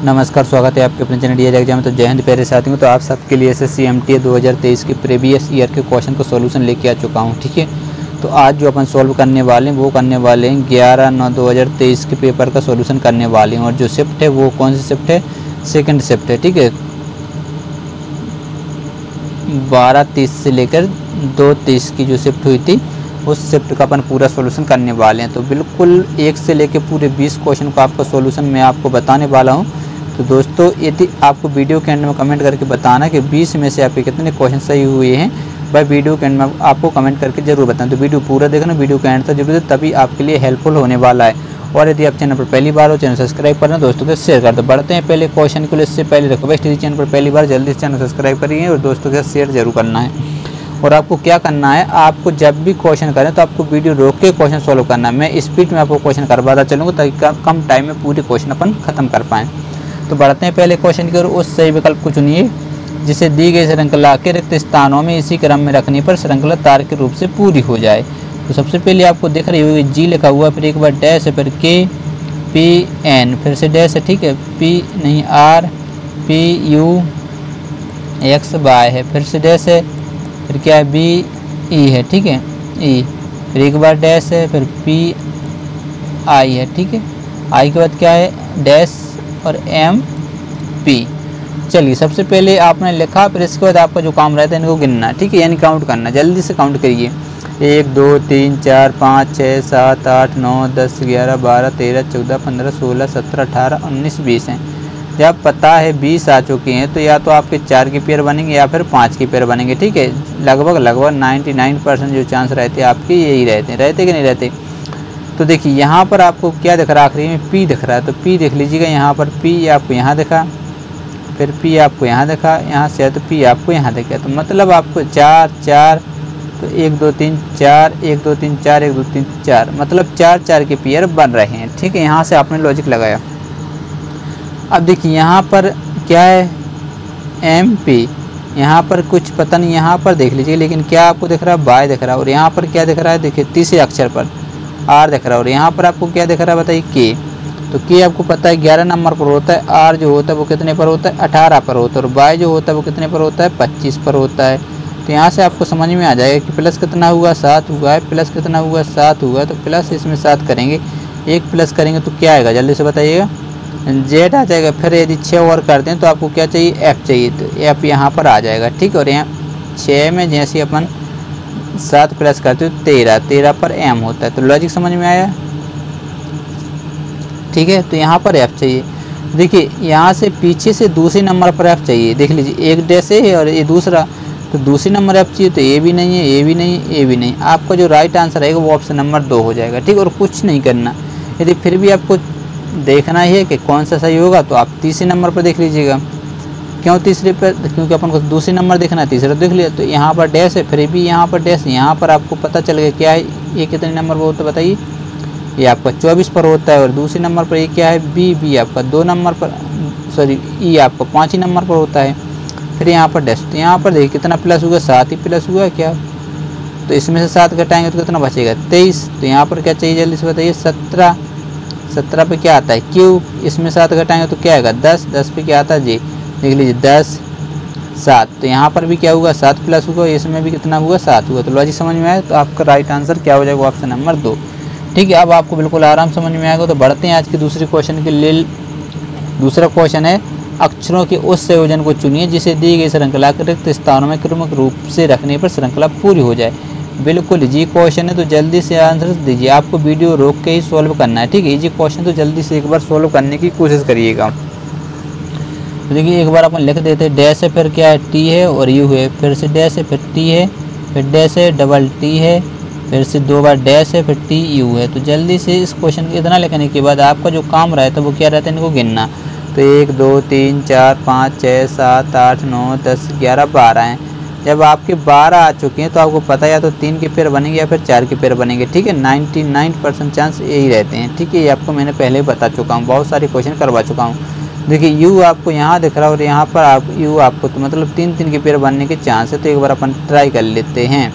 नमस्कार, स्वागत है आपके अपने चैनल डी एग्जाम में। तो जय हिंद प्यारे साथियों। तो आप सबके लिए एसएससी एमटीए 2023 के प्रीवियस ईयर के क्वेश्चन को सॉल्यूशन लेके आ चुका हूं। ठीक है, तो आज जो अपन सॉल्व करने वाले हैं वो करने वाले हैं 11/9/2023 के पेपर का सॉल्यूशन करने वाले हैं। और जो शिफ्ट है वो कौन सी शिफ्ट है? सेकंड शिफ्ट है। ठीक है, 12:30 से लेकर 2:30 की जो शिफ्ट हुई थी उस शिफ्ट का अपन पूरा सॉल्यूशन करने वाले हैं। तो बिल्कुल 1 से लेकर पूरे 20 क्वेश्चन का आपका सॉल्यूशन मैं आपको बताने वाला हूं। तो दोस्तों, यदि आपको वीडियो के एंड में कमेंट करके बताना कि 20 में से आपके कितने क्वेश्चन सही हुए हैं, भाई वीडियो के एंड में आपको कमेंट करके जरूर बताएं। तो वीडियो पूरा देखना, वीडियो के एंड तक जरूर, तभी आपके लिए हेल्पफुल होने वाला है। और यदि आप चैनल पर पहली बार हो, चैनल सब्सक्राइब करना, दोस्तों के शेयर कर दो। बढ़ते हैं पहले क्वेश्चन के लिए। इससे पहले रिक्वेस्ट है, चैनल पर पहली बार जल्दी से चैनल सब्सक्राइब करिए और दोस्तों के साथ शेयर जरूर करना है। और आपको क्या करना है, आपको जब भी क्वेश्चन करें तो आपको वीडियो रोक के क्वेश्चन सॉल्व करना है। मैं स्पीड में आपको क्वेश्चन करवाता चलूँगा ताकि कम टाइम में पूरे क्वेश्चन अपन खत्म कर पाएँ। तो बढ़ते हैं पहले क्वेश्चन की ओर। उस सही विकल्प को चुनिए जिसे दी गई श्रृंखला के रिक्त स्थानों में इसी क्रम में रखने पर श्रृंखला तार्किक रूप से पूरी हो जाए। तो सबसे पहले आपको दिख रही होगी जी लिखा हुआ, फिर एक बार डैश है, फिर के पी एन, फिर से डैश है। ठीक है, पी नहीं R P U X Y है, फिर से डैश है, फिर क्या है बी ई है। ठीक है, ई, फिर एक बार डैश है, फिर पी आई है। ठीक है, आई के बाद क्या है डैश और एम पी। चलिए, सबसे पहले आपने लिखा, फिर इसके बाद आपका जो काम रहता है इनको गिनना। ठीक है, यानी काउंट करना। जल्दी से काउंट करिए। 1 2 3 4 5 6 7 8 9 10 11 12 13 14 15 16 17 18 19 20 हैं। जब पता है 20 आ चुके हैं तो या तो आपके 4 के पेयर बनेंगे या फिर 5 के पेयर बनेंगे। ठीक है, लगभग 99% जो चांस रहते हैं आपके यही रहते कि नहीं रहते। तो देखिए यहाँ पर आपको क्या दिख रहा है, आखिरी में पी दिख रहा है। तो पी देख लीजिएगा, यहाँ पर पी आपको यहाँ दिखा, फिर पी आपको यहाँ दिखा, यहाँ से तो पी आपको यहाँ दिखा। तो मतलब आपको 4 4, तो 1 2 3 4, 1 2 3 4, 1 2 3 4, मतलब 4 4 के पेयर बन रहे हैं। ठीक है, यहाँ से आपने लॉजिक लगाया। अब देखिए यहाँ पर क्या है एम पी, यहाँ पर कुछ पता नहीं, यहाँ पर देख लीजिए, लेकिन क्या आपको दिख रहा है बाय दिख रहा है। और यहाँ पर क्या दिख रहा है, देखिए तीसरे अक्षर पर आर दिख रहा है। और यहाँ पर आपको क्या दिख रहा है बताइए के। तो के आपको पता है 11 नंबर पर होता है, आर जो होता है वो कितने पर होता है 18 पर होता है, और बाय जो होता है वो कितने पर होता है 25 पर होता है। तो यहाँ से आपको समझ में आ जाएगा कि प्लस कितना हुआ 7 हुआ है, प्लस कितना हुआ 7 हुआ। तो प्लस इसमें 7 करेंगे, 1 प्लस करेंगे तो क्या आएगा जल्दी से बताइएगा, जेड आ जाएगा। फिर यदि 6 और करते हैं तो आपको क्या चाहिए एफ चाहिए, तो एफ यहाँ पर आ जाएगा। ठीक है, और यहाँ 6 में जैसे अपन 7 प्लस करते हो 13 पर एम होता है। तो लॉजिक समझ में आया। ठीक है, तो यहाँ पर एफ चाहिए। देखिए यहाँ से पीछे से दूसरे नंबर पर एफ चाहिए। देख लीजिए, एक डैश है और ये दूसरा, तो दूसरे नंबर एफ चाहिए। तो ए भी नहीं है, ए भी नहीं है, ए भी नहीं। आपका जो राइट आंसर रहेगा वो ऑप्शन नंबर 2 हो जाएगा। ठीक, और कुछ नहीं करना। यदि फिर भी आपको देखना है कि कौन सा सही होगा तो आप तीसरे नंबर पर देख लीजिएगा। क्यों तीसरे पर? क्योंकि अपन को दूसरे नंबर देखना है, तीसरा देख लिया। तो यहाँ पर डैश है, फिर भी यहाँ पर डैश, यहाँ पर आपको पता चल गया क्या है, ये कितने नंबर पर होता है बताइए, ये आपका 24 पर होता है। और दूसरे नंबर पर ये क्या है बी आपका 2 नंबर पर, सॉरी ई आपका 5 ही नंबर पर होता है। फिर यहाँ पर डैश, तो यहाँ पर देखिए कितना प्लस हुआ, 7 ही प्लस हुआ क्या। तो इसमें से 7 घटाएंगे तो कितना बचेगा 23। तो यहाँ पर क्या चाहिए जल्दी से बताइए 17। 17 पे क्या आता है क्यू, इसमें 7 घटाएंगे तो क्या आएगा 10। 10 पे क्या आता है जी, देख लीजिए 10 7। तो यहाँ पर भी क्या हुआ 7 प्लस हुआ, इसमें भी कितना हुआ 7 हुआ। तो लॉजिक समझ में आया। तो आपका राइट आंसर क्या हो जाएगा ऑप्शन नंबर 2। ठीक है, अब आपको बिल्कुल आराम समझ में आएगा। तो बढ़ते हैं आज के दूसरे क्वेश्चन के लिए। दूसरा क्वेश्चन है अक्षरों के उस संयोजन को चुनिए जिसे दी गई श्रृंखला के रिक्त स्थानों में क्रमिक रूप से रखने पर श्रृंखला पूरी हो जाए। बिल्कुल इजी क्वेश्चन है, तो जल्दी से आंसर दीजिए। आपको वीडियो रोक के ही सॉल्व करना है। ठीक है, इजी क्वेश्चन तो जल्दी से एक बार सॉल्व करने की कोशिश करिएगा। तो देखिए एक बार अपन लिख देते हैं, डैश है, फिर क्या है टी है और यू है, फिर से डैश है, फिर टी है, फिर डैश है, डबल टी है, फिर से 2 बार डैश है, फिर टी यू है। तो जल्दी से इस क्वेश्चन को इतना लिखने के बाद आपका जो काम रहता है वो क्या रहता है, इनको गिनना। तो 1 2 3 4 5 6 7 8 9 10 11 12 हैं। जब आपके 12 आ चुके हैं तो आपको पता है या तो 3 के पेयर बनेंगे या फिर 4 के पेयर बनेंगे। ठीक है, 99% चांस यही रहते हैं। ठीक है, ये आपको मैंने पहले ही बता चुका हूँ, बहुत सारे क्वेश्चन करवा चुका हूँ। देखिए यू आपको यहाँ दिख रहा है और यहाँ पर आप यू आपको, तो मतलब 3 के पेयर बनने के चांस है। तो एक बार अपन ट्राई कर लेते हैं।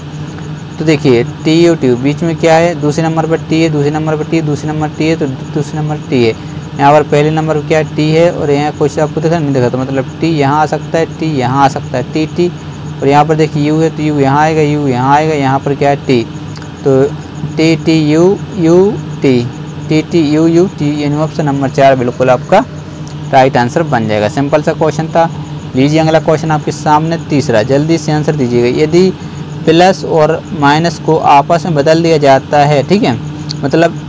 तो देखिए टी और टी बीच में क्या है, दूसरे नंबर पर टी है, दूसरे नंबर पर टी है, दूसरे नंबर टी है, तो दूसरे नंबर टी है। यहाँ पर पहले नंबर पर क्या है टी है, और यहाँ कुछ आपको देखा नहीं देखा, तो मतलब टी यहाँ आ सकता है, टी यहाँ आ सकता है, टी टी, और यहाँ पर देखिए यू है तो यू यहाँ आएगा, यू यहाँ आएगा, यहाँ पर क्या है टी, तो T T U U T, T T U U T, यानी ऑप्शन नंबर 4 बिल्कुल आपका राइट आंसर बन जाएगा। सिंपल सा क्वेश्चन था। लीजिए अगला क्वेश्चन आपके सामने तीसरा, जल्दी से आंसर दीजिएगा। यदि प्लस और माइनस को आपस में बदल दिया जाता है, ठीक है, मतलब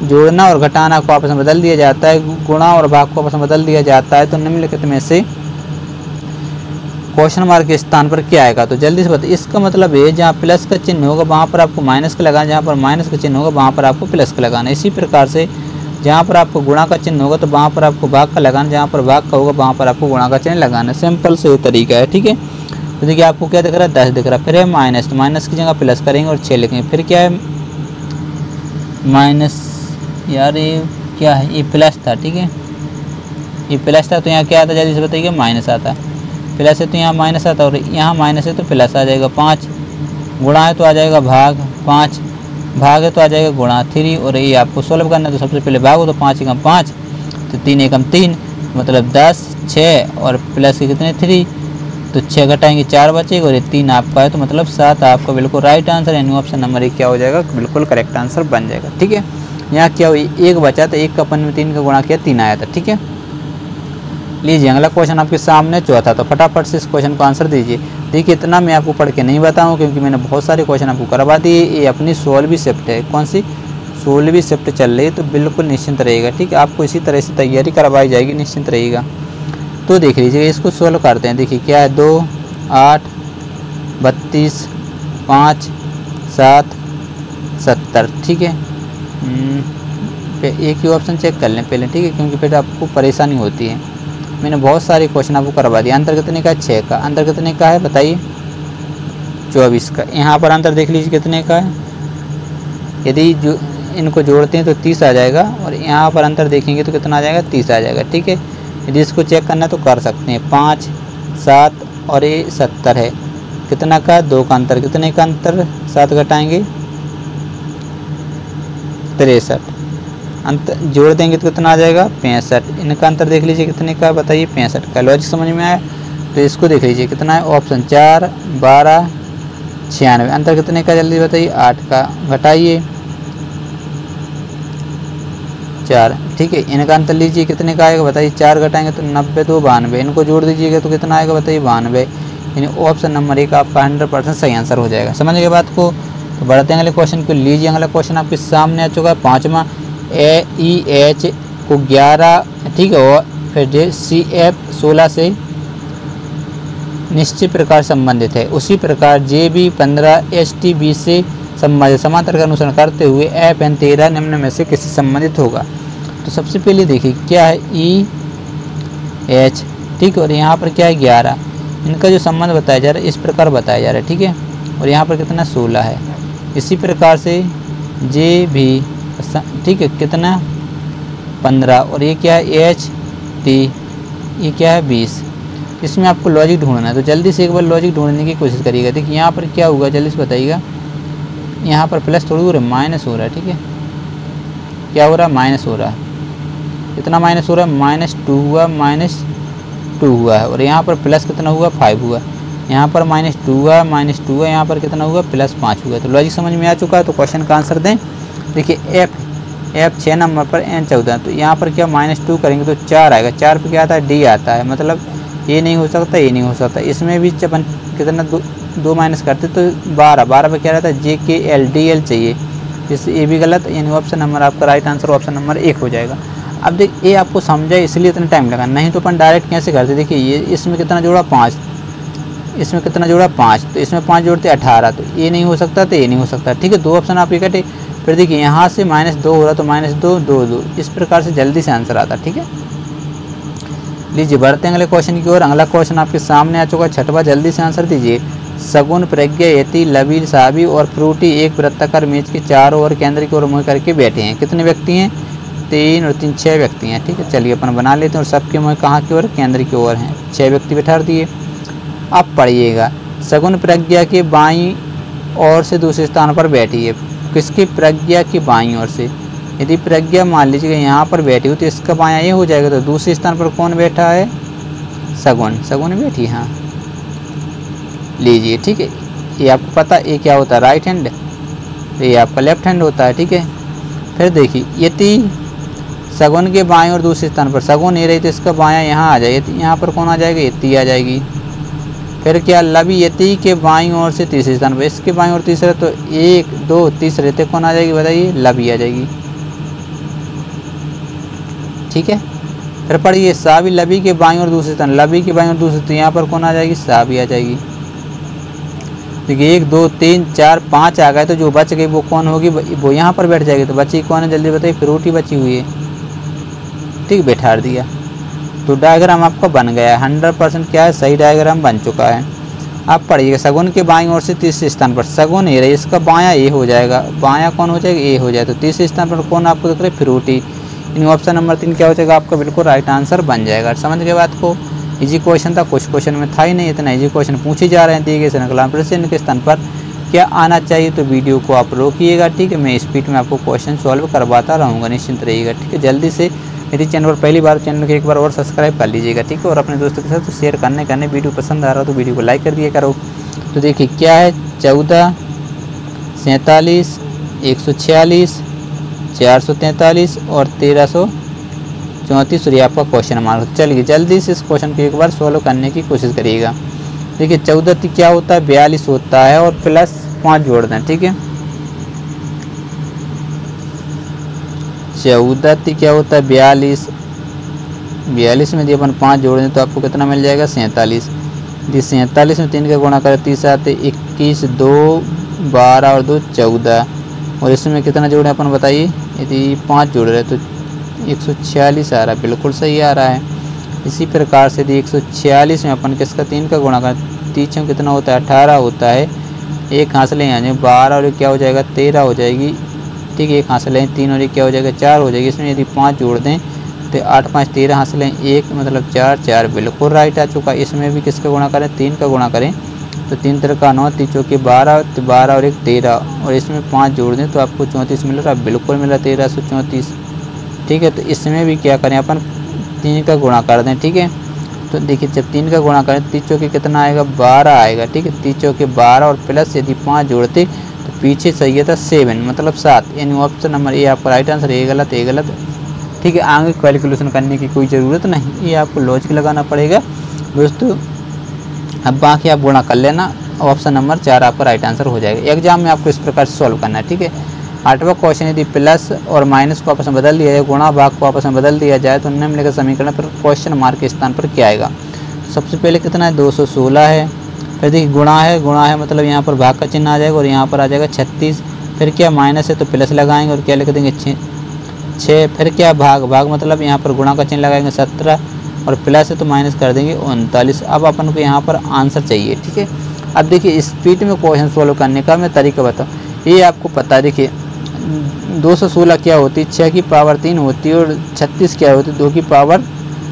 जोड़ना और घटाना को आपस में बदल दिया जाता है, गुणा और भाग को आपस में बदल दिया जाता है, तो निम्नलिखित में से क्वेश्चन मार्क के स्थान पर क्या आएगा। तो जल्दी से बताइए। इसका मतलब है जहाँ प्लस का चिन्ह होगा वहाँ पर आपको माइनस का लगाना, जहाँ पर माइनस का चिन्ह होगा वहाँ पर आपको प्लस का लगाना। इसी प्रकार से जहाँ पर आपको गुणा का चिन्ह होगा तो वहाँ पर आपको भाग का लगाना, जहाँ पर भाग का होगा वहाँ पर आपको गुणा का चिन्ह लगाना। सिंपल से तरीका है, ठीक है। तो देखिए आपको क्या दिख रहा है 10 दिख रहा है, फिर है माइनस, तो माइनस की जगह प्लस करेंगे और 6 लिखेंगे। फिर क्या है माइनस, यार ये क्या है, ये प्लस था, ठीक है, ये प्लस था तो यहाँ क्या आता है जल्दी से बताइए माइनस आता। प्लस है तो यहाँ माइनस आता, और यहाँ माइनस है तो प्लस आ जाएगा। 5 गुणा है तो आ जाएगा भाग, 5 भाग है तो आ जाएगा गुणा 3, और ये आपको सोल्व करना है तो सबसे पहले भाग हो तो 5 एकम 5, तो 3 एकम 3, मतलब 10, 6 और प्लस के कितने 3, तो 6 घटाएंगे 4 बचेगा, और ये 3 आपका है तो मतलब 7 आपका बिल्कुल राइट आंसर, यानी ऑप्शन नंबर 1 क्या हो जाएगा, बिल्कुल करेक्ट आंसर बन जाएगा, ठीक है। यहाँ क्या हुई 1 बचा तो 1 का अपन में 3 का गुणा किया 3 आया था, ठीक है। लीजिए अगला क्वेश्चन आपके सामने चौथा, तो फटाफट से इस क्वेश्चन को आंसर दीजिए। देखिए इतना मैं आपको पढ़ के नहीं बताऊँ क्योंकि मैंने बहुत सारे क्वेश्चन आपको करवा दिए। ये अपनी 16वीं शिफ्ट है, कौन सी 16वीं शिफ्ट चल रही है, तो बिल्कुल निश्चिंत रहेगा, ठीक है। आपको इसी तरह से तैयारी करवाई जाएगी, निश्चिंत रहेगा। तो देख लीजिए इसको सोल्व करते हैं। देखिए क्या है 2 8 32 5 7 70, ठीक है। एक ही ऑप्शन चेक कर लें पहले, ठीक है, क्योंकि फिर आपको परेशानी होती है। मैंने बहुत सारे क्वेश्चन आपको करवा दिया। अंतर कितने का है 6 का, अंतर कितने का है बताइए 24 का। यहाँ पर अंतर देख लीजिए कितने का है, यदि जो इनको जोड़ते हैं तो 30 आ जाएगा, और यहाँ पर अंतर देखेंगे तो कितना आ जाएगा 30 आ जाएगा, ठीक है। यदि इसको चेक करना तो कर सकते हैं। 5 7 और ये 70 है, कितना का 2 का अंतर, कितने का अंतर 7 घटाएंगे 63, अंतर जोड़ देंगे तो कितना आ जाएगा 65। इनका अंतर देख लीजिए कितने का बताइए 65 का। लॉजिक समझ में आया। तो इसको देख लीजिए कितना है ऑप्शन 4 12 96, अंतर कितने का जल्दी बताइए 8 का, घटाइए 4, ठीक है। इनका अंतर लीजिए कितने का आएगा बताइए 4 घटाएंगे तो 90 तो 92, इनको जोड़ दीजिएगा तो कितना आएगा बताइए 92, यानी ऑप्शन नंबर 1 आपका 100% सही आंसर हो जाएगा। समझ गए बात को। तो बढ़ते हैं अगले क्वेश्चन को। लीजिए अगला क्वेश्चन आपके सामने आ चुका है 5वां। AEH को 11, ठीक है, और फिर CF 16 से निश्चित प्रकार संबंधित है। उसी प्रकार JB 15 HT 20 से संबंधित, समांतर का अनुसरण करते हुए FN 13 निम्न में से किसी संबंधित होगा। तो सबसे पहले देखिए क्या है EH, ठीक है, और यहाँ पर क्या है 11, इनका जो संबंध बताया जा रहा है इस प्रकार बताया जा रहा है, ठीक है, और यहाँ पर कितना 16 है। इसी प्रकार से JB, ठीक है, कितना 15, और ये क्या है HT, ये क्या है 20। इसमें आपको लॉजिक ढूंढना है, तो जल्दी से एक बार लॉजिक ढूंढने की कोशिश करिएगा। देखिए यहाँ पर क्या होगा जल्दी से बताइएगा। यहाँ पर प्लस थोड़ी हो रहा है, माइनस हो रहा है, ठीक है, क्या हो रहा है माइनस हो रहा है। कितना माइनस हो रहा है -2 हुआ, -2 हुआ है, और यहाँ पर प्लस कितना हुआ 5 हुआ। यहाँ पर -2 हुआ, -2 हुआ, यहाँ पर कितना हुआ +5 हुआ। तो लॉजिक समझ में आ चुका है। तो क्वेश्चन का आंसर दें। देखिए F 6 नंबर पर N 14, तो यहाँ पर क्या -2 करेंगे तो 4 आएगा। 4 पे क्या आता है D आता है, मतलब ये नहीं हो सकता, ये नहीं हो सकता। इसमें भी अपन कितना 2 माइनस करते तो 12 पे क्या रहता है JKL चाहिए, जिससे ये भी गलत, यानी ऑप्शन नंबर आपका राइट आंसर ऑप्शन नंबर 1 हो जाएगा। अब देख ये आपको समझा इसलिए इतना टाइम लगा, नहीं तो अपन डायरेक्ट कैसे करते। देखिए ये इसमें कितना जोड़ा 5, इसमें कितना जोड़ा 5, तो इसमें 5 जोड़ते 18, तो ये नहीं हो सकता तो ये नहीं हो सकता, ठीक है। 2 ऑप्शन आप इकट्ठे, फिर देखिए यहाँ से -2 हो रहा तो -2 2 2, इस प्रकार से जल्दी से आंसर आता, ठीक है। लीजिए बढ़ते हैं अगले क्वेश्चन की ओर। अगला क्वेश्चन आपके सामने आ चुका है 6वां, जल्दी से आंसर दीजिए। सगुन, प्रज्ञा, यति, लबीर, साबी और फ्रूटी एक वृत्ताकार मेज के चारों ओर केंद्र की ओर मुँह करके बैठे हैं। कितने व्यक्ति हैं 3 और 3 6 व्यक्ति हैं, ठीक है। चलिए अपन बना लेते हैं, और सबके मुँह कहाँ की ओर केंद्र की ओर हैं। 6 व्यक्ति बैठा दिए। अब पढ़िएगा, सगुन प्रज्ञा के बाईं ओर से दूसरे स्थान पर बैठी है। किसकी प्रज्ञा की बाईं ओर से, यदि प्रज्ञा मान लीजिए यहाँ पर बैठी हो तो इसका बायां ये हो जाएगा, तो दूसरे स्थान पर कौन बैठा है, सगुन, सगुन बैठी, हाँ लीजिए, ठीक है। ये आपको पता है ये क्या होता है, राइट हैंड, तो ये आपका लेफ्ट हैंड होता है, ठीक है। फिर देखिए यदि सगुन के बाएं और दूसरे स्थान पर सगुन ये रही तो इसका बायां यहाँ आ जाएगा, यहाँ पर कौन आ जाएगा, यति आ जाएगी। फिर क्या, लवी यति के बाईं ओर से तीसरे स्थान पर, इसके बाईं ओर तीसरा, तो 1 2 तीसरे थे, कौन आ जाएगी बताइए, लवी आ जाएगी, ठीक है। फिर पढ़िए सा भी लवी के बाईं और दूसरे स्थान, लवी के बाईं और दूसरे, तो यहाँ पर कौन आ जाएगी, सा भी आ जाएगी। देखिए 1 2 3 4 5 आ गए, तो जो बच गई वो कौन होगी, वो यहाँ पर बैठ जाएगी। तो बची कौन है, जल्दी बताइए, फ्रूटी बची हुई है, ठीक, बैठा दिया। तो डायग्राम आपका बन गया, 100% क्या है, सही डायग्राम बन चुका है। आप पढ़िएगा सगुन के बाईं ओर से तीसरे स्थान पर सगुन ए रही, इसका बायां ए हो जाएगा, बायां कौन हो जाएगा, ए हो जाए, तो तीसरे स्थान पर कौन आपको दिख रहा है, फ्रूटी। इन ऑप्शन नंबर 3 क्या हो जाएगा, आपका बिल्कुल राइट आंसर बन जाएगा। समझ गए बात को, इजी क्वेश्चन था, कुछ क्वेश्चन में था ही नहीं, इतना इजी क्वेश्चन पूछे जा रहे हैं। दिए गए श्रृंखला प्रश्न के स्थान पर क्या आना चाहिए, तो वीडियो को आप रोकिएगा, ठीक है। मैं स्पीड में आपको क्वेश्चन सॉल्व करवाता रहूँगा, निश्चिंत रहिएगा, ठीक है। जल्दी से यदि चैनल पर पहली बार, चैनल को एक बार और सब्सक्राइब कर लीजिएगा, ठीक है। और अपने दोस्तों के साथ तो शेयर करने वीडियो पसंद आ रहा हो तो वीडियो को लाइक कर दिया करो। तो देखिए क्या है, 14 47 146 443 और 1334, और ये आपका क्वेश्चन मार्क। चलिए जल्दी से इस क्वेश्चन को एक बार सॉल्व करने की कोशिश करिएगा। देखिए 14 क्या होता है, 42 होता है, और प्लस 5 जोड़ दें, ठीक है। 14 क्या होता है, 42, 42 में यदि अपन 5 जोड़ दें तो आपको कितना मिल जाएगा, 47। यदि 47 में 3 का गुणा करें 30 आते 21, 2 12 और 2 14, और इसमें कितना जोड़े अपन बताइए, यदि 5 जोड़ रहे तो 146 आ रहा है, बिल्कुल सही आ रहा है। इसी प्रकार से यदि 146 में अपन किसका 3 का गुणा करें, 3 में कितना होता है, 18 होता है, एक हासिल यहाँ जाए 12 और क्या हो जाएगा, 13 हो जाएगी, ठीक है। एक हासिल है 3 और एक क्या हो जाएगा, 4 हो जाएगी। इसमें यदि 5 जोड़ दें तो 8 5 13 हासिल है, 1 मतलब 4 4 बिल्कुल राइट आ चुका। इसमें भी किसका गुणा करें, 3 का गुणा करें तो 3 3 का 9, 3 चौके 12, तो 12 और एक 13, और इसमें 5 जोड़ दें तो आपको 34 मिल रहा है, बिल्कुल मिला 1334, ठीक है। तो इसमें भी क्या करें अपन, 3 का गुणा कर दें, ठीक है। तो देखिए जब 3 का गुणा करें 3 चौके कितना आएगा, 12 आएगा, ठीक है। 3 चौके 12 और प्लस यदि 5 जोड़ते तो पीछे सही था 7 मतलब 7, यानी ऑप्शन नंबर ए आपका राइट आंसर, ये गलत, ये गलत, ठीक है। आगे कैलकुलेशन करने की कोई ज़रूरत नहीं, ये आपको लॉजिक लगाना पड़ेगा दोस्तों। अब बाकी आप गुणा कर लेना, ऑप्शन नंबर 4 आपका राइट आंसर हो जाएगा। एग्जाम में आपको इस प्रकार से सॉल्व करना है, ठीक है। 8वां क्वेश्चन, यदि प्लस और माइनस को आपस में बदल दिया जाए, गुणा भाग को आपस में बदल दिया जाए तो निम्नलिखित समीकरण पर क्वेश्चन मार्क के स्थान पर क्या आएगा। सबसे पहले कितना है, 216 है। फिर देखिए गुणा है मतलब यहाँ पर भाग का चिन्ह आ जाएगा और यहाँ पर आ जाएगा 36। फिर क्या माइनस है तो प्लस लगाएंगे और क्या लिख देंगे 6। फिर क्या भाग मतलब यहाँ पर गुणा का चिन्ह लगाएंगे 17, और प्लस है तो माइनस कर देंगे 39। अब अपन को यहाँ पर आंसर चाहिए, ठीक है। अब देखिए स्पीड में क्वेश्चन सॉल्व करने का मैं तरीका बताऊँ, ये आपको पता है। देखिए 216 क्या होती है, 6 की पावर 3 होती है, और 36 क्या होती है, 2 की पावर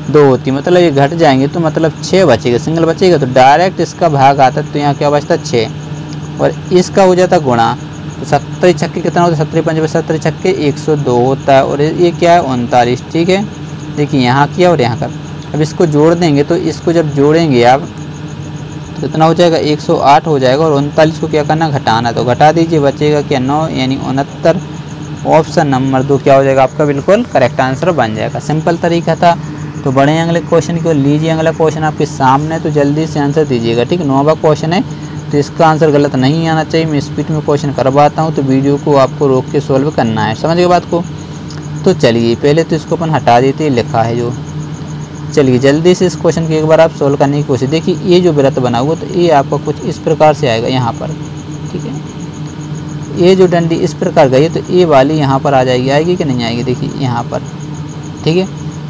2 होती है। मतलब ये घट जाएंगे तो मतलब 6 बचेगा, सिंगल बचेगा, तो डायरेक्ट इसका भाग आता है, तो यहाँ क्या बचता है 6, और इसका हो जाता गुणा। तो 70 छक्के कितना होता है, 70 पंजे 70 छक्के 102 होता है, और ये क्या है 39, ठीक है। देखिए यहाँ किया और यहाँ का, अब इसको जोड़ देंगे, तो इसको जब जोड़ेंगे आप तो कितना हो जाएगा, 108 हो जाएगा, और 39 को क्या करना, घटाना, तो घटा दीजिए, बचेगा क्या 9 यानी 69। ऑप्शन नंबर 2 क्या हो जाएगा आपका, बिल्कुल करेक्ट आंसर बन जाएगा। सिंपल तरीका था। तो बड़े अगले क्वेश्चन को लीजिए, अगला क्वेश्चन आपके सामने, तो जल्दी से आंसर दीजिएगा, ठीक। 9वां क्वेश्चन है तो इसका आंसर गलत नहीं आना चाहिए। मैं स्पीड में क्वेश्चन करवाता हूँ तो वीडियो को आपको रोक के सॉल्व करना है, समझ गए बात को। तो चलिए पहले तो इसको अपन हटा देते, लिखा है जो। चलिए जल्दी से इस क्वेश्चन की एक बार आप सॉल्व करने की कोशिश। देखिए ये जो वृत्त बना हुआ, तो ये आपका कुछ इस प्रकार से आएगा यहाँ पर, ठीक है। ये जो डंडी इस प्रकार गई है तो ये वाली यहाँ पर आ जाएगी, आएगी कि नहीं आएगी, देखिए यहाँ पर, ठीक है।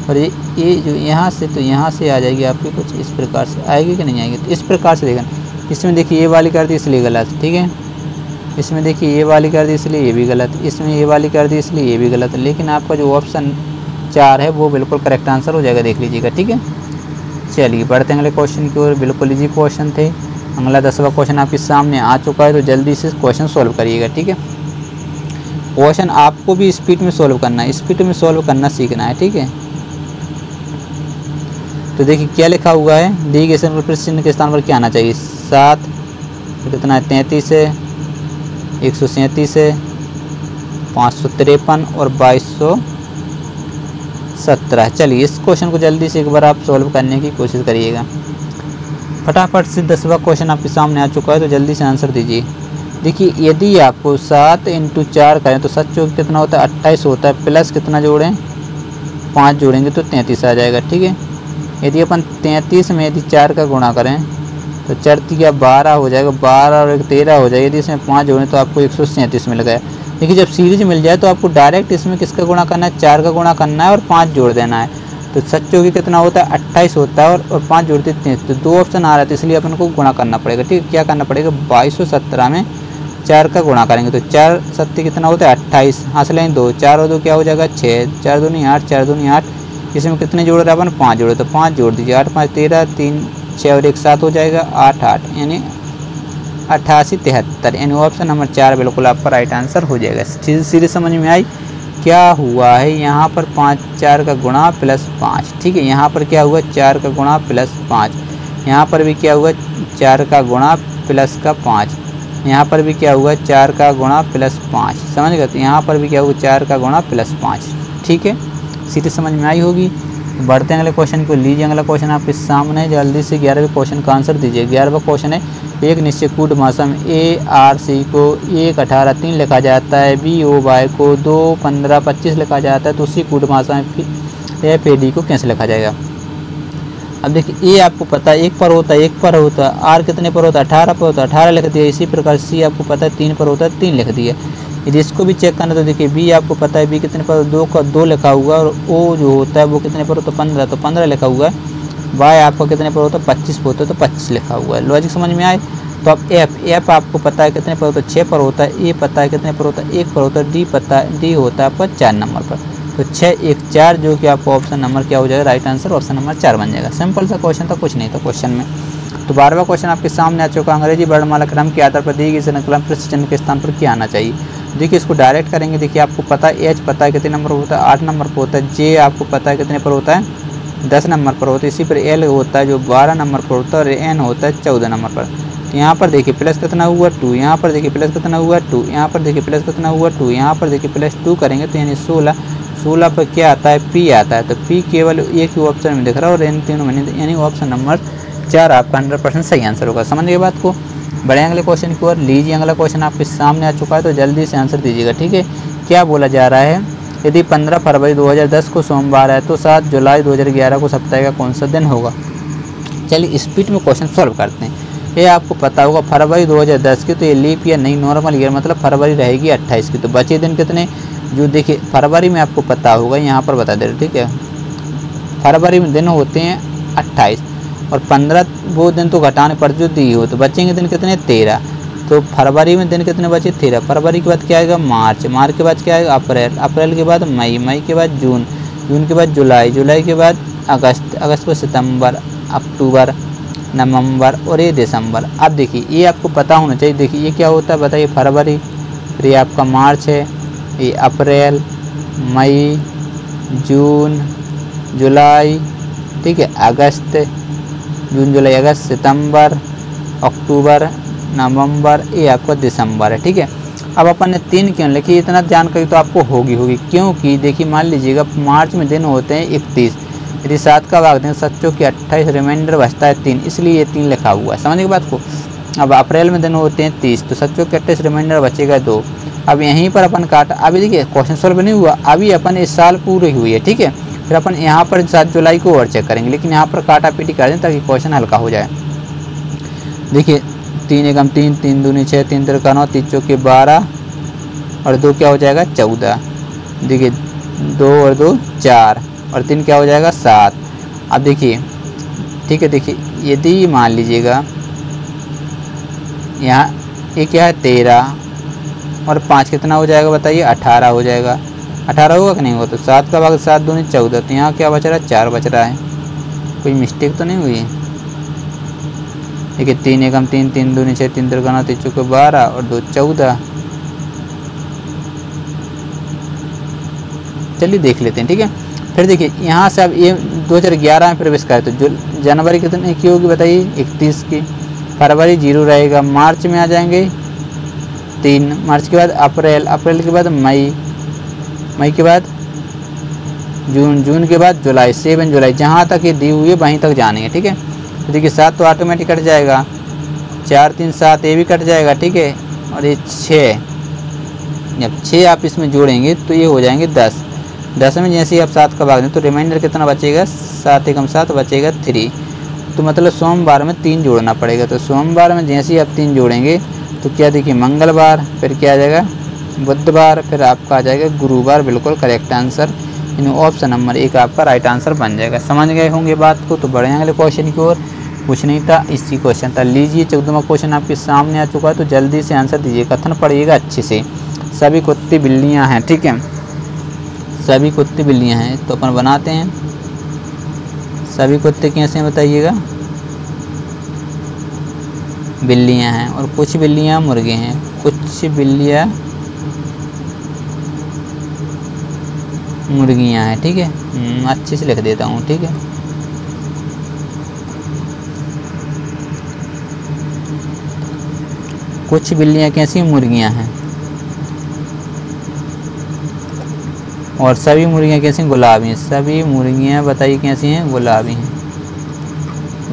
और ये जो यहाँ से, तो यहाँ से आ जाएगी आपकी कुछ इस प्रकार से, आएगी कि नहीं आएगी, तो इस प्रकार से देखना। इसमें देखिए ये वाली कर दी इसलिए गलत, ठीक है। इसमें देखिए ये वाली कर दी इसलिए ये भी गलत, इसमें ये वाली कर दी इसलिए ये भी गलत, लेकिन आपका जो ऑप्शन 4 है वो बिल्कुल करेक्ट आंसर हो जाएगा, देख लीजिएगा, ठीक है। चलिए बढ़ते हैं अगले क्वेश्चन की ओर। बिल्कुल इजी क्वेश्चन थे। अगला 10वां क्वेश्चन आपके सामने आ चुका है, तो जल्दी से क्वेश्चन सॉल्व करिएगा, ठीक है। क्वेश्चन आपको भी स्पीड में सॉल्व करना है, स्पीड में सॉल्व करना सीखना है, ठीक है। तो देखिए क्या लिखा हुआ है, दी गई संख्या पर चिन्ह के स्थान पर क्या आना चाहिए। 7 तो कितना है 33 है, 137 है, 553 और 2217। चलिए इस क्वेश्चन को जल्दी से एक बार आप सॉल्व करने की कोशिश करिएगा। फटाफट से 10वां क्वेश्चन आपके सामने आ चुका है, तो जल्दी से आंसर दीजिए। देखिए यदि आपको 7 × 4 करें तो 7 चौक कितना होता है 28 होता है, प्लस कितना जोड़ें 5 जोड़ेंगे तो 33 आ जाएगा, ठीक है। यदि अपन 33 में यदि 4 का गुणा करें तो 4 × 12 हो जाएगा, 12 और 1 13 हो जाएगा। यदि इसमें 5 जोड़ें तो आपको 137 मिल गया। देखिए जब सीरीज मिल जाए तो आपको डायरेक्ट इसमें किसका गुणा करना है, 4 का गुणा करना है और 5 जोड़ देना है। तो 7 चौकी कितना होता है 28 होता है और 5 जोड़ते 33। तो 2 ऑप्शन आ रहा है, इसलिए अपन को गुणा करना पड़ेगा, ठीक है। क्या करना पड़ेगा 2217 में 4 का गुणा करेंगे तो 4 7 कितना होता है 28, हासिल 2, 4 और 2 क्या हो जाएगा 6, 4 दूनी 8, 4 दूनी 8। इसमें कितने जोड़ रहे हैं अपन 5 जोड़े, तो 5 जोड़ दीजिए, 8 5 13, 3 6 और 1 7 हो जाएगा 8 8 यानी 88 73, यानी ऑप्शन नंबर 4 बिल्कुल आपका राइट आंसर हो जाएगा। चीज़ सीधे समझ में आई। क्या हुआ है यहाँ पर 5 4 का गुणा प्लस 5, ठीक है। यहाँ पर क्या हुआ 4 का गुणा प्लस 5, यहाँ पर भी क्या हुआ 4 का गुणा प्लस का 5, यहाँ पर भी क्या हुआ 4 का गुणा प्लस 5, समझ गए। तो यहाँ पर भी क्या हुआ 4 का गुणा प्लस 5, ठीक है। सीधे समझ में आई होगी। तो बढ़ते हैं अगले क्वेश्चन को। लीजिए अगला क्वेश्चन आपके सामने, जल्दी से 11वें क्वेश्चन का आंसर दीजिए। 11वां क्वेश्चन है, एक निश्चित कूट मासम ARC को 1 18 3 लिखा जाता है, BOY को 2 15 25 लिखा जाता है, तो उसी कूट मासम FAD को कैसे लिखा जाएगा। अब देखिए ए आपको पता है 1 पर होता है, 1 पर होता है, R कितने पर होता है 18 पर होता है, 18 लिख दिया। इसी प्रकार C आपको पता है 3 पर होता है, 3 लिख दिया। यदि इसको भी चेक करना तो देखिए B आपको पता है B कितने पर 2 का 2 लिखा हुआ है, और O जो होता है वो कितने पर होता है 15, तो 15 लिखा हुआ है। Y आपका कितने पर होता है 25 पर होता है, तो 25 लिखा हुआ है। लॉजिक समझ में आए। तो अब F आपको पता है कितने पर होता है 6 पर होता है, A पता है कितने पर होता है 1 पर होता है, D पता है D होता है आपका 4 नंबर पर। तो 6 1 4 जो कि आपको ऑप्शन नंबर क्या हो जाएगा राइट आंसर ऑप्शन नंबर 4 बन जाएगा। सिंपल सा क्वेश्चन था, कुछ नहीं था क्वेश्चन में। तो 12वां क्वेश्चन आपके सामने आ चुका। अंग्रेजी वर्णमाला क्रम के आधार पर दी गई संख्या प्रश्न चिन्ह के स्थान पर क्या आना चाहिए। देखिए इसको डायरेक्ट करेंगे। देखिए आपको पता है H पता है कितने नंबर होता है 8 नंबर पर होता है, J आपको पता है कितने पर होता है 10 नंबर पर होता है, इसी पर L होता है जो 12 नंबर पर होता है, और N होता है 14 नंबर पर। तो यहाँ पर देखिए प्लस कितना हुआ 2, यहाँ पर देखिए प्लस कितना हुआ 2, यहाँ पर देखिए प्लस कितना हुआ 2, यहाँ पर देखिए प्लस 2 करेंगे तो यानी 16, 16 पर क्या आता है P आता है। तो P केवल एक ही ऑप्शन में दिख रहा है और इन तीनों में नहीं, यानी ऑप्शन नंबर 4 आपका 100% सही आंसर होगा। समझ गए बात को। बढ़े अगले क्वेश्चन की ओर। लीजिए अगला क्वेश्चन आपके सामने आ चुका है, तो जल्दी से आंसर दीजिएगा, ठीक है। क्या बोला जा रहा है, यदि 15 फरवरी 2010 को सोमवार है तो 7 जुलाई 2011 को सप्ताह का कौन सा दिन होगा। चलिए स्पीड में क्वेश्चन सॉल्व करते हैं। ये आपको पता होगा फरवरी 2010 की, तो ये लीप ईयर नहीं नॉर्मल ईयर, मतलब फरवरी रहेगी 28 की। तो बचे दिन कितने, जो देखिए फरवरी में आपको पता होगा, यहाँ पर बता दे रहे, ठीक है। फरवरी में दिन होते हैं 28 और 15 वो दिन तो घटाने पर जो दी हो, तो बचेंगे दिन कितने 13। तो फरवरी में दिन कितने बचे 13। फरवरी के बाद क्या आएगा मार्च, मार्च के बाद क्या आएगा अप्रैल, अप्रैल के बाद मई, मई के बाद जून, जून के बाद जुलाई, जुलाई के बाद अगस्त, अगस्त के बाद सितंबर, अक्टूबर, नवंबर और ये दिसंबर। अब देखिए ये आपको पता होना चाहिए। देखिए ये क्या होता है बताइए, फरवरी, फिर ये आपका मार्च है, ये अप्रैल, मई, जून, जुलाई, ठीक है, अगस्त, जून जुलाई अगस्त, सितंबर, अक्टूबर, नवंबर, ये आपका दिसंबर है, ठीक है। अब अपन ने 3 क्यों लिखी, इतना जानकारी तो आपको होगी क्योंकि देखिए मान लीजिएगा मार्च में दिन होते हैं 31, यदि 7 का भाग दें 7 चौके 28, रिमाइंडर बचता है 3, इसलिए ये 3 लिखा हुआ है। समझ गए बात को। अब अप्रैल में दिन होते हैं 30, तो 7 चौके 28, रिमाइंडर बचेगा 2। अब यहीं पर अपन काटा। अभी देखिए क्वेश्चन सॉल्व नहीं हुआ, अभी अपन इस साल पूरी हुई है, ठीक है। फिर अपन यहाँ पर 7 जुलाई को और चेक करेंगे, लेकिन यहाँ पर काटा पीटी कर दें ताकि क्वेश्चन हल्का हो जाए। देखिए 3 एकम 3, 3 दूनी 6, 3 तिरका 9, 3 चौके 12 और 2 क्या हो जाएगा 14। देखिए 2 और 2 4 और 3 क्या हो जाएगा 7। अब देखिए ठीक है, देखिए यदि मान लीजिएगा यहाँ ये क्या है 13 और 5 कितना हो जाएगा बताइए 18 हो जाएगा। 18 होगा कि नहीं होगा। तो 7 का भाग 7 दूनी 14, तो यहाँ क्या बच रहा है 4 बच रहा है। कोई मिस्टेक तो नहीं हुई है। देखिए 3 एकम 3, 3 दूनी 6, 3 तिरका 9, 3 चौके 12 और 2 14। चलिए देख लेते हैं, ठीक है। फिर देखिए यहाँ से अब ये 2011 में प्रवेश करें तो जो जनवरी कितने की होगी बताइए, 31 की। फरवरी 0 रहेगा, मार्च में आ जाएंगे 3, मार्च के बाद अप्रैल, अप्रैल के बाद मई, मई के बाद जून, जून के बाद जुलाई, 7 जुलाई, जहाँ तक ये दी हुई है वहीं तक जाने है, ठीक है। तो देखिए 7 तो ऑटोमेटिक कट जाएगा, 4 3 7 ये भी कट जाएगा, ठीक है। और ये 6, जब 6 आप इसमें जोड़ेंगे तो ये हो जाएंगे 10, 10 में जैसे ही आप 7 का भाग दें तो रिमाइंडर कितना बचेगा, 7 एकम 7 बचेगा 3। तो मतलब सोमवार में 3 जोड़ना पड़ेगा। तो सोमवार में जैसे ही आप 3 जोड़ेंगे तो क्या देखिए मंगलवार, फिर क्या आ जाएगा बुधवार, फिर आपका आ जाएगा गुरुवार। बिल्कुल करेक्ट आंसर, यानी ऑप्शन नंबर 1 आपका राइट आंसर बन जाएगा। समझ गए होंगे बात को। तो बढ़े अगले क्वेश्चन की ओर। कुछ नहीं था, इसी क्वेश्चन था। लीजिए 14वां क्वेश्चन आपके सामने आ चुका है, तो जल्दी से आंसर दीजिए। कथन पढ़िएगा अच्छे से। सभी कुत्ती बिल्लियाँ हैं, ठीक है, सभी कुत्ती बिल्लियाँ हैं। तो अपन बनाते हैं, सभी कुत्ते कैसे हैं बताइएगा, बिल्लियाँ हैं, और कुछ बिल्लियाँ मुर्गे हैं, कुछ बिल्लियाँ मुर्गियाँ हैं, ठीक है। अच्छे से लिख देता हूँ, ठीक है। कुछ बिल्लियाँ कैसी मुर्गियाँ हैं, और सभी मुर्गियाँ कैसी गुलाबी हैं। सभी मुर्गियाँ बताइए कैसी हैं, गुलाबी हैं,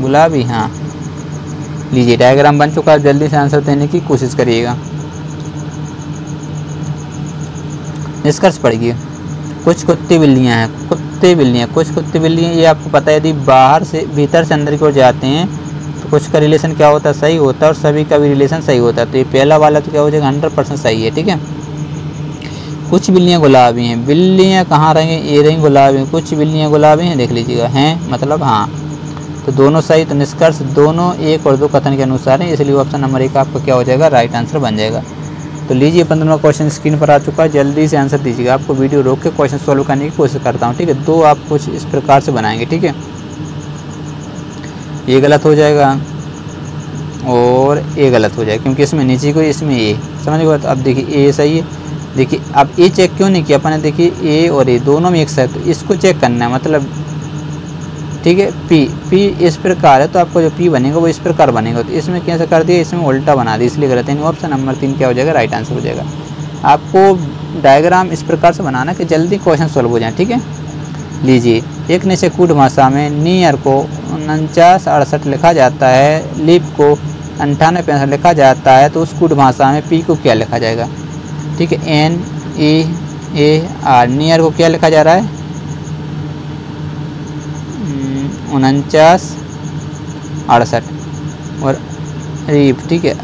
गुलाबी, हाँ। लीजिए डायग्राम बन चुका है, जल्दी से आंसर देने की कोशिश करिएगा। निष्कर्ष पढ़िए। कुछ कुत्ती बिल्लियाँ हैं, कुत्ते बिल्लियाँ, कुछ कुत्ती बिल्लियाँ, ये आपको पता है यदि बाहर से भीतर से अंदर की ओर जाते हैं तो कुछ का रिलेशन क्या होता है, सही होता है, और सभी का भी रिलेशन सही होता है। तो ये पहला वाला तो क्या हो जाएगा, 100% सही है, ठीक है। कुछ बिल्लियाँ गुलाबी हैं, बिल्लियाँ कहाँ रहेंगे, ये रही गुलाबी, कुछ बिल्लियाँ गुलाबी हैं, देख लीजिएगा, हैं मतलब हाँ, तो दोनों सही। तो निष्कर्ष दोनों 1 और 2 कथन के अनुसार है, इसलिए ऑप्शन नंबर 1 आपका क्या हो जाएगा, राइट आंसर बन जाएगा। तो लीजिए 15वां क्वेश्चन स्क्रीन पर आ चुका है, जल्दी से आंसर दीजिएगा। आपको वीडियो रोक के क्वेश्चन सॉल्व करने की कोशिश करता हूँ, ठीक है। 2 आप कुछ इस प्रकार से बनाएंगे, ठीक है। ये गलत हो जाएगा और ये गलत हो जाएगा, क्योंकि इसमें नीचे को, इसमें ए, समझ गए। अब देखिए ए सही है। देखिए अब ए चेक क्यों नहीं किया अपन ने, देखिए ए और ए दोनों में एक साथ, तो इसको चेक करना है, मतलब ठीक है। पी इस प्रकार है, तो आपको जो पी बनेगा वो इस प्रकार बनेगा। तो इसमें कैसे कर दिया, इसमें उल्टा बना दिया, इसलिए गलत है। ऑप्शन नंबर 3 क्या हो जाएगा, राइट आंसर हो जाएगा। आपको डायग्राम इस प्रकार से बनाना कि जल्दी क्वेश्चन सॉल्व हो जाए, ठीक है। लीजिए एक निश्चय कूट भाषा में नियर को 49 68 लिखा जाता है, लीप को 98 65 लिखा जाता है, तो उस कूट भाषा में पी को क्या लिखा जाएगा, ठीक है। NEAR, नियर को क्या लिखा जा रहा है, 49 68, और रीप, ठीक है,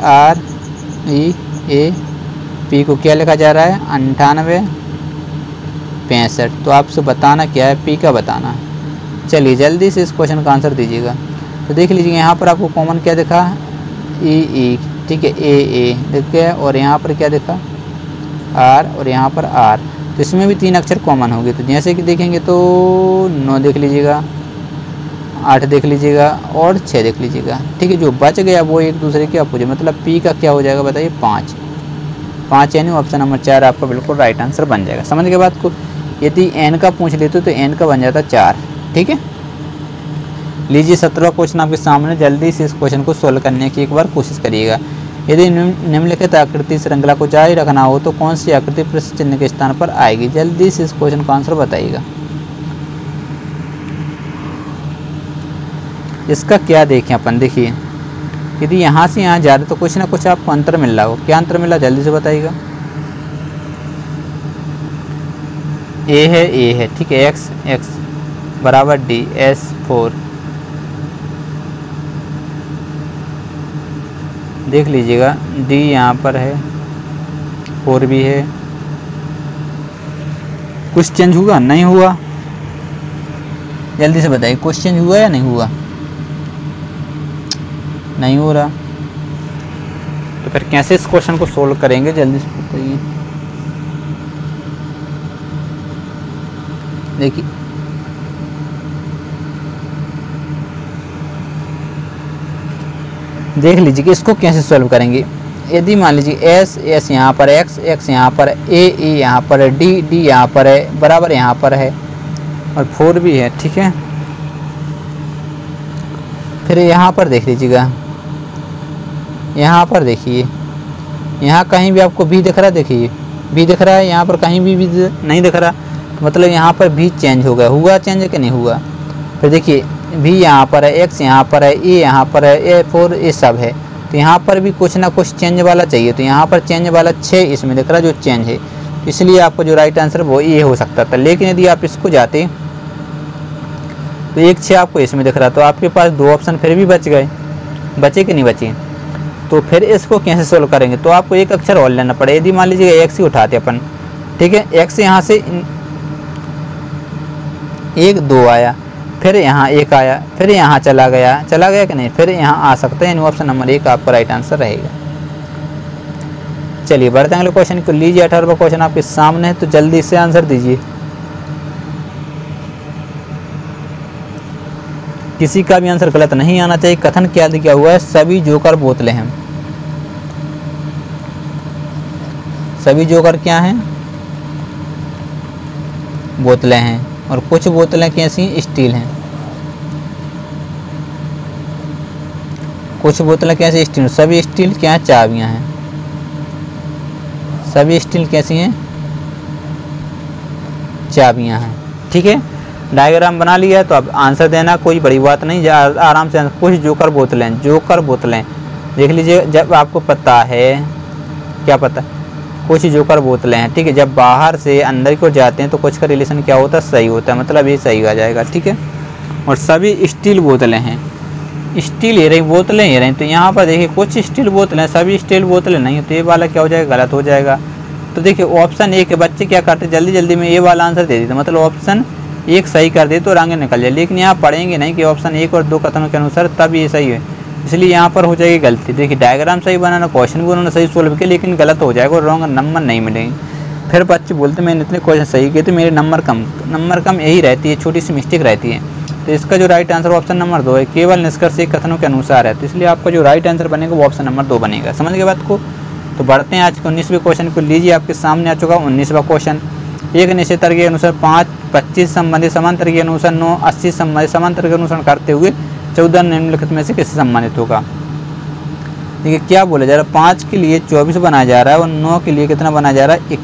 REAP को क्या लिखा जा रहा है, 98 65। तो आपसे बताना क्या है, पी का बताना है। चलिए जल्दी से इस क्वेश्चन का आंसर दीजिएगा। तो देख लीजिए यहाँ पर आपको कॉमन क्या दिखा, ई, ठीक है, ए दिख गया, और यहाँ पर क्या दिखा, आर, और यहाँ पर आर। तो इसमें भी 3 अक्षर कॉमन होंगे। तो जैसे कि देखेंगे तो 9 देख लीजिएगा, 8 देख लीजिएगा, और 6 देख लीजिएगा, ठीक है। जो बच गया वो एक दूसरे के अपोजिट, मतलब पी का क्या हो जाएगा बताइए, 5, यानी ऑप्शन नंबर 4 आपका बिल्कुल राइट आंसर बन जाएगा। समझ गए बात को। यदि एन का पूछ लेते तो एन का बन जाता 4, ठीक है। लीजिए 17वां क्वेश्चन आपके सामने, जल्दी से इस क्वेश्चन को सोल्व करने की एक बार कोशिश करिएगा। यदि निम्नलिखित आकृति श्रृंखला को जारी रखना हो तो कौन सी आकृति प्रश्न चिन्ह के स्थान पर आएगी। जल्दी से इस क्वेश्चन का आंसर बताइएगा। इसका क्या देखें अपन, देखिए यदि यहाँ से यहाँ जा रहे तो कुछ ना कुछ आपको अंतर मिल रहा हो। क्या अंतर मिला, जल्दी से बताइएगा। ए है, ठीक है, x बराबर d, S4 देख लीजिएगा, d यहाँ पर है, 4 भी है। कुछ चेंज हुआ, नहीं हुआ, जल्दी से बताइए, कुछ चेंज हुआ या नहीं हुआ, नहीं हो रहा। तो फिर कैसे इस क्वेश्चन को सोल्व करेंगे, जल्दी से बताइए। देखिए देख लीजिए कि इसको कैसे सॉल्व करेंगे। यदि मान लीजिए एस एस यहाँ पर एक्स एक्स यहाँ पर ए यहाँ पर डी डी यहाँ पर है, बराबर यहाँ पर है और 4 भी है, ठीक है। फिर यहाँ पर देख लीजिएगा, यहाँ पर देखिए, यहाँ कहीं भी आपको भी दिख रहा है, देखिए भी दिख रहा है, यहाँ पर कहीं भी नहीं दिख रहा, तो मतलब यहाँ पर भी चेंज हो गया, हुआ चेंज कि नहीं हुआ। फिर देखिए भी यहाँ पर है, एक्स यहाँ पर है, ए यहाँ पर है, ए 4 ये सब है, तो यहाँ पर भी कुछ ना कुछ चेंज वाला चाहिए। तो यहाँ पर चेंज वाला 6 इसमें दिख रहा है जो चेंज है, इसलिए आपको जो राइट आंसर वो ये हो सकता था। लेकिन यदि आप इसको जाते तो 1 6 आपको इसमें दिख रहा, तो आपके पास 2 ऑप्शन फिर भी बच गए, बचे कि नहीं बचे। तो फिर इसको कैसे सोल्व करेंगे, तो आपको एक अक्षर और लेना पड़े। यदि मान लीजिए एक्स ही उठाते अपन, ठीक है, एक्स यहाँ से 1 2 आया, फिर यहाँ 1 आया, फिर यहाँ चला गया कि नहीं, फिर यहाँ आ सकते हैं। ऑप्शन नंबर 1 आपका राइट आंसर रहेगा। चलिए बढ़ते हैं अगले क्वेश्चन को। लीजिए 18वां क्वेश्चन आपके सामने है, तो जल्दी से आंसर दीजिए। किसी का भी आंसर गलत नहीं आना चाहिए। कथन क्या दिया हुआ है, सभी जोकर बोतलें हैं। सभी जोकर क्या हैं, बोतलें हैं, और कुछ बोतलें कैसी हैं, स्टील हैं। कुछ बोतलें कैसी, स्टील। सभी स्टील क्या है, चाबियां हैं। सभी स्टील कैसी हैं, चाबियां हैं, ठीक है। डायग्राम बना लिया है, तो अब आंसर देना कोई बड़ी बात नहीं, आराम से। कुछ जोकर बोतलें, जोकर बोतलें देख लीजिए। जब आपको पता है, क्या पता, कुछ जोकर बोतलें हैं, ठीक है। जब बाहर से अंदर को जाते हैं तो कुछ का रिलेशन क्या होता है, सही होता है, मतलब ये सही आ जाएगा, ठीक है। और सभी स्टील बोतलें हैं, स्टील ये रही, बोतलें ये रही, तो यहाँ पर देखिए कुछ स्टील बोतलें, सभी स्टील बोतलें नहीं, तो ये वाला क्या हो जाएगा, गलत हो जाएगा। तो देखिए ऑप्शन 1 के बच्चे क्या करते, जल्दी जल्दी में ये वाला आंसर दे देते, मतलब ऑप्शन 1 सही कर दे तो आगे निकल जाए। लेकिन यहाँ पढ़ेंगे नहीं कि ऑप्शन 1 और 2 कथनों के अनुसार तब ये सही है, इसलिए यहाँ पर हो जाएगी गलती। देखिए डायग्राम सही बनाना, क्वेश्चन भी उन्होंने सही सोल्व किया, लेकिन गलत हो जाएगा और रॉन्ग नंबर नहीं मिलेंगे। फिर बच्चे बोलते मैंने इतने क्वेश्चन सही किए तो मेरे नंबर कम यही रहती है, छोटी सी मिस्टेक रहती है। तो इसका जो राइट आंसर ऑप्शन नंबर 2 है, केवल निष्कर्ष एक कथनों के अनुसार है, तो इसलिए आपका जो राइट आंसर बनेगा वो ऑप्शन नंबर 2 बनेगा। समझ गए बात को। तो बढ़ते हैं आज के 19वें क्वेश्चन को। लीजिए आपके सामने आ चुका 19वां क्वेश्चन। एक निश्चित तर्क के अनुसार 5 25 संबंधित समान तर्क के अनुसार 9 80 संबंधित समान तर्क के अनुसार करते हुए 14 निम्नलिखित में से किससे सम्मानित होगा। देखिए क्या बोला जा रहा है, 5 के लिए 24 बनाया जा रहा है और 9 के लिए कितना बनाया जा रहा है,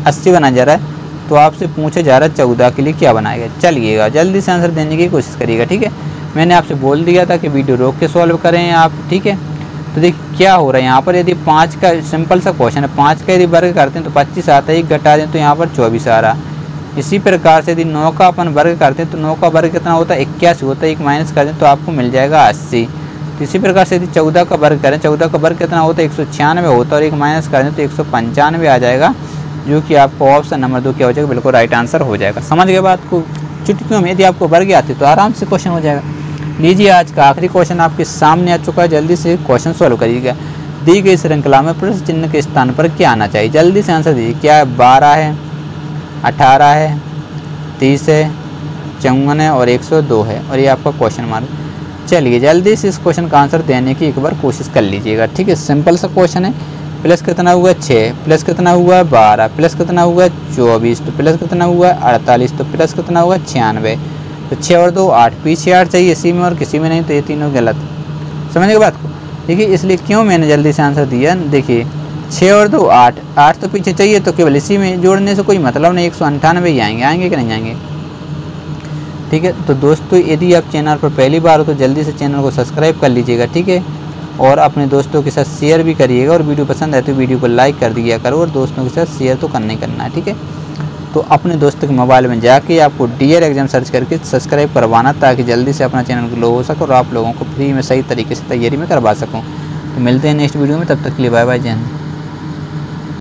80 बनाया जा रहा है। तो आपसे पूछा जा रहा है 14 के लिए क्या बनाएगा। चलिएगा जल्दी से आंसर देने की कोशिश करिएगा, ठीक है। मैंने आपसे बोल दिया था कि वीडियो रोक के सॉल्व करें आप, ठीक है। तो देखिए क्या हो रहा है यहाँ पर, यदि 5 का सिंपल सा क्वेश्चन है, 5 का यदि वर्ग करते हैं तो 25 आता है, 1 घटा दें तो यहाँ पर 24 आ रहा। इसी प्रकार से यदि 9 का अपन वर्ग करते हैं तो 9 का वर्ग कितना होता है, 81 होता है, 1 माइनस कर दें तो आपको मिल जाएगा 80। तो इसी प्रकार से यदि 14 का वर्ग करें, 14 का वर्ग कितना होता है, 196 होता है, और 1 माइनस कर दें तो 195 आ जाएगा, जो कि आपको ऑप्शन नंबर 2 क्या हो जाएगा, बिल्कुल राइट आंसर हो जाएगा। समझ गए बात को। चुटकियों में यदि आपको वर्ग आती तो आराम से क्वेश्चन हो जाएगा। लीजिए आज का आखिरी क्वेश्चन आपके सामने आ चुका है, जल्दी से क्वेश्चन सॉल्व करिएगा। दी गई श्रृंखला में प्रश्न चिन्ह के स्थान पर क्या आना चाहिए, जल्दी से आंसर दीजिए। क्या है, 12 है, 18 है, 30 है, 54 है और 102 है, और ये आपका क्वेश्चन मार्क। चलिए जल्दी से इस क्वेश्चन का आंसर देने की एक बार कोशिश कर लीजिएगा, ठीक है। सिंपल सा क्वेश्चन है। प्लस कितना हुआ 6, प्लस कितना हुआ 12, प्लस कितना हुआ 24, तो प्लस कितना हुआ 48, तो प्लस कितना हुआ 96। तो 6 और 2 8, पीछे 8 चाहिए इसी में और किसी में नहीं, तो ये तीनों गलत। समझने बात को। देखिए इसलिए क्यों मैंने जल्दी से आंसर दिया। देखिए 6 और 2 8, 8 तो पीछे चाहिए, तो केवल इसी में जोड़ने से कोई मतलब नहीं, 198 ही आएंगे कि नहीं आएंगे, ठीक है। तो दोस्तों यदि आप चैनल पर पहली बार हो तो जल्दी से चैनल को सब्सक्राइब कर लीजिएगा, ठीक है। और अपने दोस्तों के साथ शेयर भी करिएगा, और वीडियो पसंद आए तो वीडियो को लाइक कर दिया करो, और दोस्तों के साथ शेयर तो करना ही करना है, ठीक है। तो अपने दोस्तों के मोबाइल में जाके आपको डीआर एग्जाम सर्च करके सब्सक्राइब करवाना, ताकि जल्दी से अपना चैनल ग्रो हो सके और आप लोगों को फ्री में सही तरीके से तैयारी में करवा सकूँ। तो मिलते हैं नेक्स्ट वीडियो में, तब तक के लिए बाय बाय, जय हिंद।